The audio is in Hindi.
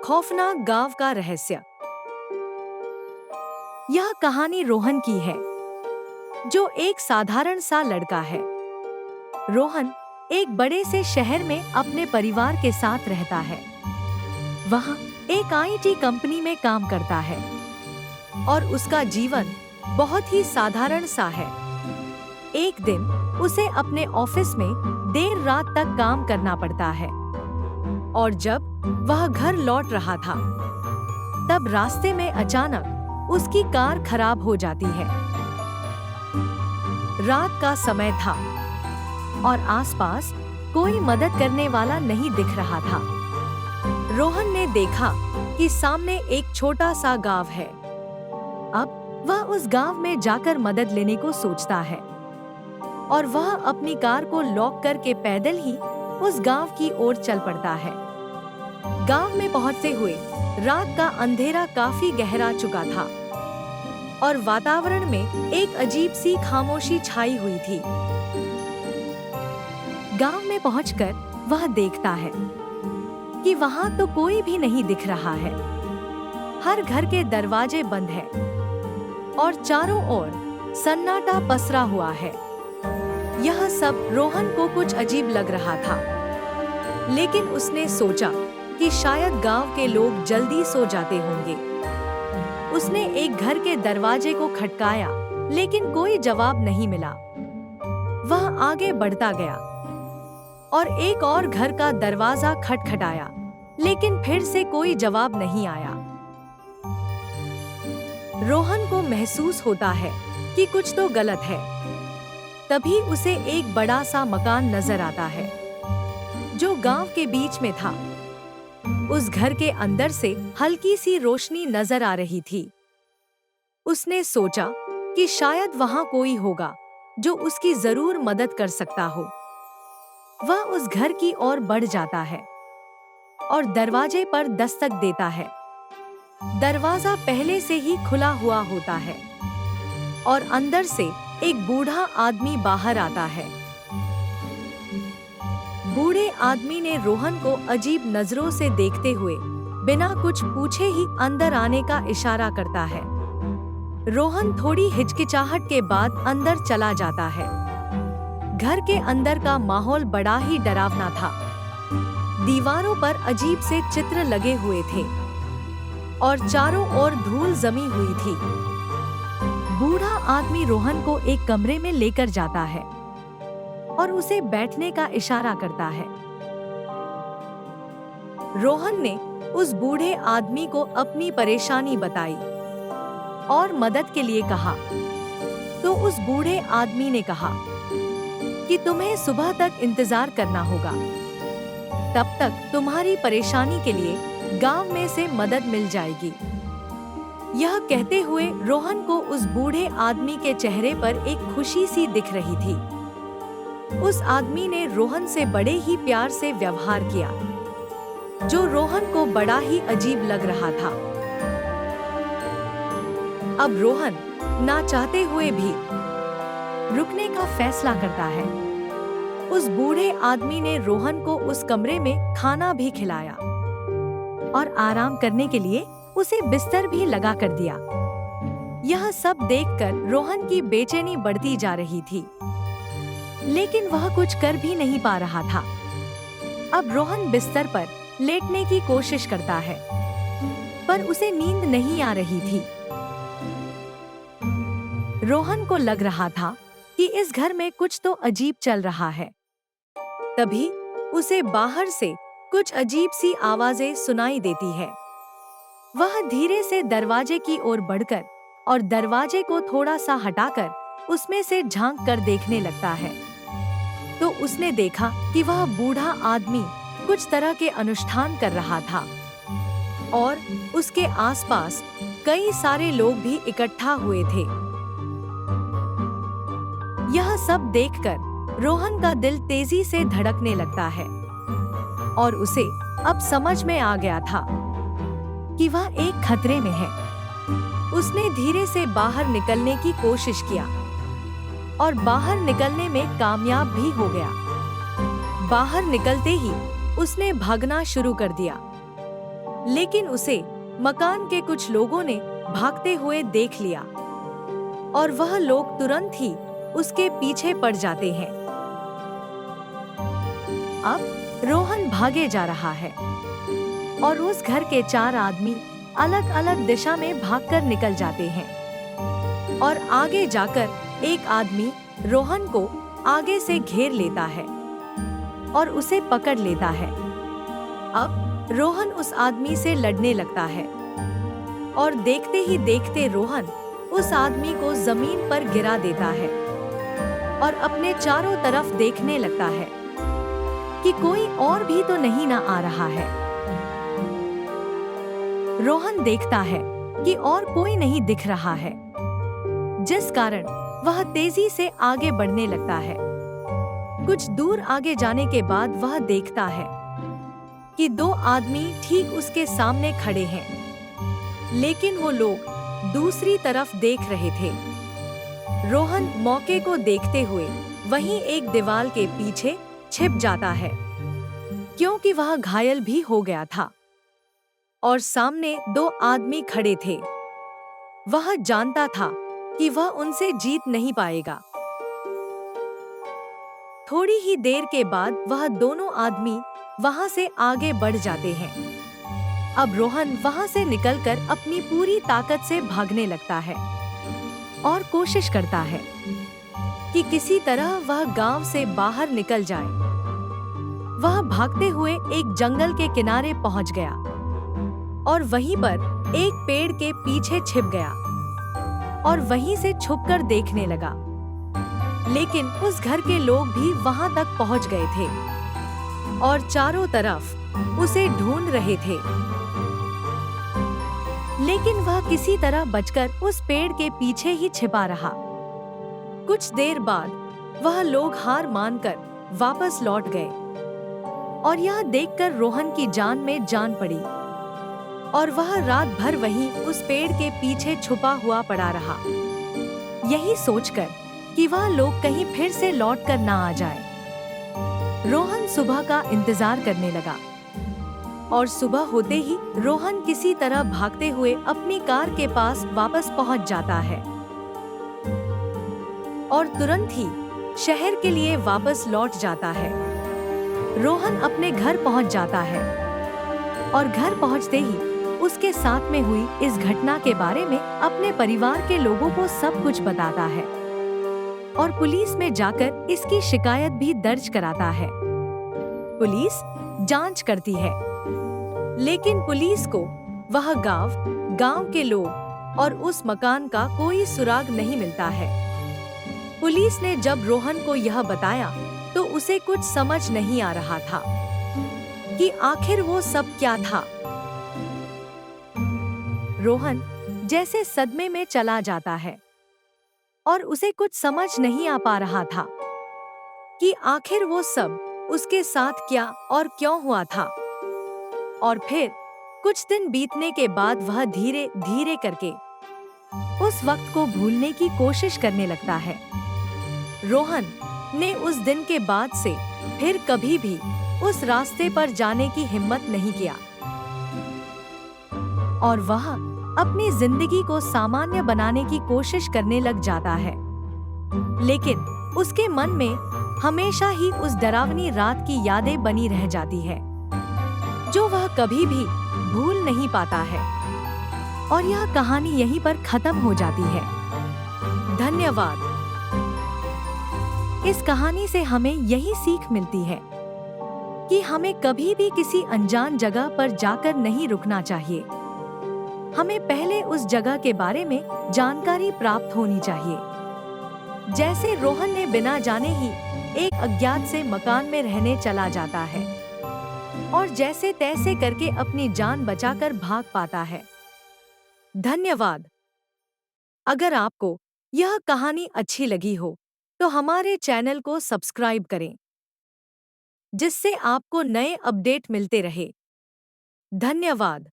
खौफनाक गांव का रहस्य। यह कहानी रोहन की है, जो एक साधारण सा लड़का है। रोहन एक बड़े से शहर में अपने परिवार के साथ रहता है। वह एक आईटी कंपनी में काम करता है और उसका जीवन बहुत ही साधारण सा है। एक दिन उसे अपने ऑफिस में देर रात तक काम करना पड़ता है और जब वह घर लौट रहा था, तब रास्ते में अचानक उसकी कार खराब हो जाती है। रात का समय था और आसपास कोई मदद करने वाला नहीं दिख रहा था। रोहन ने देखा कि सामने एक छोटा सा गांव है। अब वह उस गांव में जाकर मदद लेने को सोचता है और वह अपनी कार को लॉक करके पैदल ही उस गांव की ओर चल पड़ता है। गांव में पहुंचते हुए रात का अंधेरा काफी गहरा चुका था और वातावरण में एक अजीब सी खामोशी छाई हुई थी। गांव में पहुंचकर वह देखता है कि वहां तो कोई भी नहीं दिख रहा है। हर घर के दरवाजे बंद हैं और चारों ओर सन्नाटा पसरा हुआ है। यह सब रोहन को कुछ अजीब लग रहा था, लेकिन उसने सोचा कि शायद गांव के लोग जल्दी सो जाते होंगे। उसने एक घर के दरवाजे को खटकाया, लेकिन कोई जवाब नहीं मिला। वह आगे बढ़ता गया और एक और घर का दरवाजा खटखटाया, लेकिन फिर से कोई जवाब नहीं आया। रोहन को महसूस होता है कि कुछ तो गलत है। तभी उसे एक बड़ा सा मकान नजर आता है, जो गांव के बीच में था। उस घर के अंदर से हल्की सी रोशनी नजर आ रही थी। उसने सोचा कि शायद वहां कोई होगा जो उसकी जरूर मदद कर सकता हो। वह उस घर की ओर बढ़ जाता है और दरवाजे पर दस्तक देता है। दरवाजा पहले से ही खुला हुआ होता है और अंदर से एक बूढ़ा आदमी बाहर आता है। बूढ़े आदमी ने रोहन को अजीब नजरों से देखते हुए बिना कुछ पूछे ही अंदर आने का इशारा करता है। रोहन थोड़ी हिचकिचाहट के बाद अंदर चला जाता है। घर के अंदर का माहौल बड़ा ही डरावना था। दीवारों पर अजीब से चित्र लगे हुए थे और चारों ओर धूल जमी हुई थी। बूढ़ा आदमी रोहन को एक कमरे में लेकर जाता है और उसे बैठने का इशारा करता है। रोहन ने उस बूढ़े आदमी को अपनी परेशानी बताई और मदद के लिए कहा। तो उस बूढ़े आदमी ने कहा कि तुम्हें सुबह तक इंतजार करना होगा। तब तक तुम्हारी परेशानी के लिए गांव में से मदद मिल जाएगी। यह कहते हुए रोहन को उस बूढ़े आदमी के चेहरे पर एक खुशी सी दिख रही थी। उस आदमी ने रोहन से बड़े ही प्यार से व्यवहार किया, जो रोहन को बड़ा ही अजीब लग रहा था। अब रोहन ना चाहते हुए भी रुकने का फैसला करता है। उस बूढ़े आदमी ने रोहन को उस कमरे में खाना भी खिलाया और आराम करने के लिए उसे बिस्तर भी लगा कर दिया। यह सब देखकर रोहन की बेचैनी बढ़ती जा रही थी, लेकिन वह कुछ कर भी नहीं पा रहा था। अब रोहन बिस्तर पर लेटने की कोशिश करता है, पर उसे नींद नहीं आ रही थी। रोहन को लग रहा था कि इस घर में कुछ तो अजीब चल रहा है। तभी उसे बाहर से कुछ अजीब सी आवाजें सुनाई देती है। वह धीरे से दरवाजे की ओर बढ़कर और दरवाजे को थोड़ा सा हटाकर उसमें से झांक कर देखने लगता है। तो उसने देखा कि वह बूढ़ा आदमी कुछ तरह के अनुष्ठान कर रहा था और उसके आसपास कई सारे लोग भी इकट्ठा हुए थे। यह सब देखकर रोहन का दिल तेजी से धड़कने लगता है और उसे अब समझ में आ गया था कि वह एक खतरे में है। उसने धीरे से बाहर निकलने की कोशिश किया और बाहर निकलने में कामयाब भी हो गया। बाहर निकलते ही उसने भागना शुरू कर दिया। लेकिन उसे मकान के कुछ लोगों ने भागते हुए देख लिया और वह लोग तुरंत ही उसके पीछे पड़ जाते हैं। अब रोहन भागे जा रहा है और उस घर के 4 आदमी अलग अलग दिशा में भागकर निकल जाते हैं और आगे जाकर एक आदमी रोहन को आगे से घेर लेता है और उसे पकड़ लेता है। अब रोहन उस आदमी से लड़ने लगता है और देखते ही देखते रोहन उस आदमी को जमीन पर गिरा देता है और अपने चारों तरफ देखने लगता है कि कोई और भी तो नहीं ना आ रहा है। रोहन देखता है कि और कोई नहीं दिख रहा है, जिस कारण वह तेजी से आगे बढ़ने लगता है। कुछ दूर आगे जाने के बाद वह देखता है कि 2 आदमी ठीक उसके सामने खड़े हैं, लेकिन वो लोग दूसरी तरफ देख रहे थे। रोहन मौके को देखते हुए वहीं एक दीवार के पीछे छिप जाता है, क्योंकि वह घायल भी हो गया था और सामने 2 आदमी खड़े थे। वह जानता था कि वह उनसे जीत नहीं पाएगा। थोड़ी ही देर के बाद वह दोनों आदमी वहां से आगे बढ़ जाते हैं। अब रोहन वहां से निकलकर अपनी पूरी ताकत से भागने लगता है और कोशिश करता है कि किसी तरह वह गांव से बाहर निकल जाए। वह भागते हुए एक जंगल के किनारे पहुंच गया और वहीं पर एक पेड़ के पीछे छिप गया और वहीं से छुपकर देखने लगा। लेकिन उस घर के लोग भी वहां तक पहुंच गए थे और चारों तरफ उसे ढूंढ रहे थे, लेकिन वह किसी तरह बचकर उस पेड़ के पीछे ही छिपा रहा। कुछ देर बाद वह लोग हार मानकर वापस लौट गए और यह देखकर रोहन की जान में जान पड़ी और वह रात भर वहीं उस पेड़ के पीछे छुपा हुआ पड़ा रहा, यही सोचकर कि वह लोग कहीं फिर से लौटकर ना आ जाए। रोहन सुबह का इंतजार करने लगा और सुबह होते ही रोहन किसी तरह भागते हुए अपनी कार के पास वापस पहुंच जाता है और तुरंत ही शहर के लिए वापस लौट जाता है। रोहन अपने घर पहुंच जाता है और घर पहुंचते ही उसके साथ में हुई इस घटना के बारे में अपने परिवार के लोगों को सब कुछ बताता है और पुलिस में जाकर इसकी शिकायत भी दर्ज कराता है। पुलिस जांच करती है, लेकिन पुलिस को वह गांव के लोग और उस मकान का कोई सुराग नहीं मिलता है। पुलिस ने जब रोहन को यह बताया तो उसे कुछ समझ नहीं आ रहा था कि आखिर वो सब क्या था। रोहन जैसे सदमे में चला जाता है और उसे कुछ समझ नहीं आ पा रहा था कि आखिर वो सब उसके साथ क्या और क्यों हुआ था। और फिर कुछ दिन बीतने के बाद वह धीरे धीरे करके उस वक्त को भूलने की कोशिश करने लगता है। रोहन ने उस दिन के बाद से फिर कभी भी उस रास्ते पर जाने की हिम्मत नहीं किया और वह अपनी जिंदगी को सामान्य बनाने की कोशिश करने लग जाता है। लेकिन उसके मन में हमेशा ही उस डरावनी रात की यादें बनी रह जाती है, जो वह कभी भी भूल नहीं पाता है। और यह कहानी यहीं पर खत्म हो जाती है। धन्यवाद। इस कहानी से हमें यही सीख मिलती है कि हमें कभी भी किसी अनजान जगह पर जाकर नहीं रुकना चाहिए। हमें पहले उस जगह के बारे में जानकारी प्राप्त होनी चाहिए। जैसे रोहन ने बिना जाने ही एक अज्ञात से मकान में रहने चला जाता है और जैसे तैसे करके अपनी जान बचाकर भाग पाता है। धन्यवाद। अगर आपको यह कहानी अच्छी लगी हो तो हमारे चैनल को सब्सक्राइब करें, जिससे आपको नए अपडेट मिलते रहे। धन्यवाद।